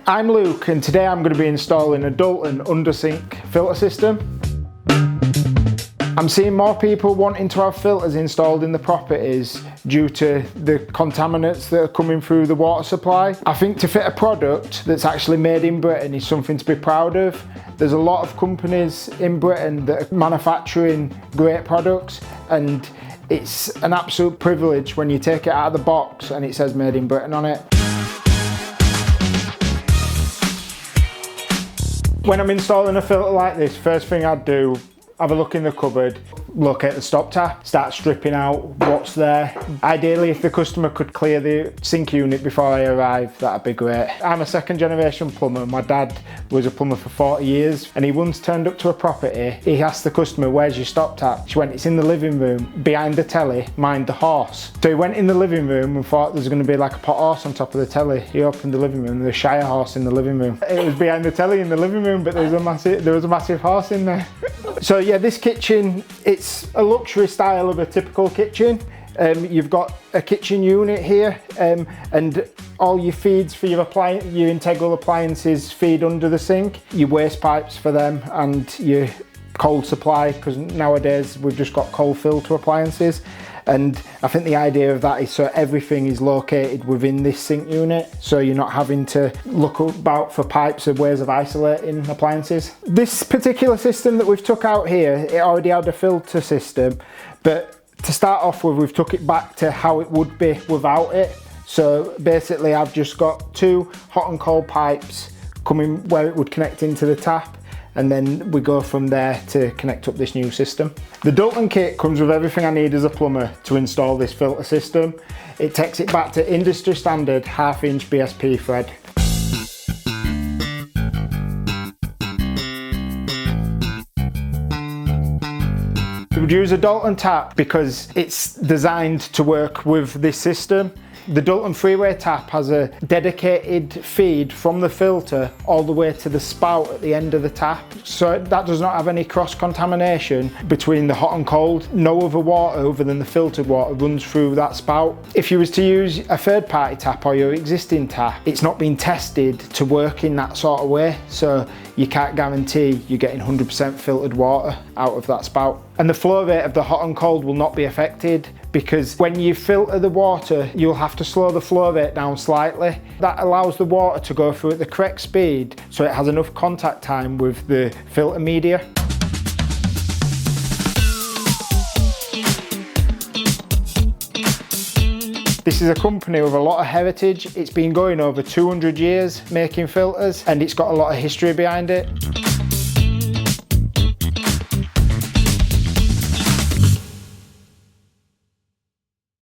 I'm Luke and today I'm going to be installing a Doulton under-sink filter system. I'm seeing more people wanting to have filters installed in the properties due to the contaminants that are coming through the water supply. I think to fit a product that's actually made in Britain is something to be proud of. There's a lot of companies in Britain that are manufacturing great products, and it's an absolute privilege when you take it out of the box and it says made in Britain on it. When I'm installing a filter like this, first thing I'd do, have a look in the cupboard, locate the stop tap, start stripping out what's there. Ideally, if the customer could clear the sink unit before I arrive, that'd be great. I'm a second generation plumber. My dad was a plumber for 40 years and he once turned up to a property. He asked the customer, "Where's your stop tap?" She went, "It's in the living room, behind the telly, mind the horse." So he went in the living room and thought there's going to be like a pot horse on top of the telly. He opened the living room, there's a Shire horse in the living room. It was behind the telly in the living room, but there was a massive horse in there. So yeah, this kitchen, it's a luxury style of a typical kitchen. You've got a kitchen unit here, and all your feeds for your integral appliances feed under the sink. Your waste pipes for them and your cold supply, because nowadays we've just got cold filter appliances. And I think the idea of that is so everything is located within this sink unit, so you're not having to look about for pipes and ways of isolating appliances. This particular system that we've took out here, it already had a filter system, but to start off with, we've took it back to how it would be without it. So basically I've just got two hot and cold pipes coming where it would connect into the tap, and then we go from there to connect up this new system. The Doulton kit comes with everything I need as a plumber to install this filter system. It takes it back to industry standard 1/2 inch BSP thread. We would use a Doulton tap because it's designed to work with this system. The Doulton 3-way tap has a dedicated feed from the filter all the way to the spout at the end of the tap, so that does not have any cross-contamination between the hot and cold. No other water other than the filtered water runs through that spout. If you was to use a third-party tap or your existing tap, it's not been tested to work in that sort of way, so you can't guarantee you're getting 100% filtered water out of that spout. And the flow rate of the hot and cold will not be affected, because when you filter the water, you'll have to slow the flow rate down slightly. That allows the water to go through at the correct speed so it has enough contact time with the filter media. This is a company with a lot of heritage. It's been going over 200 years making filters, and it's got a lot of history behind it.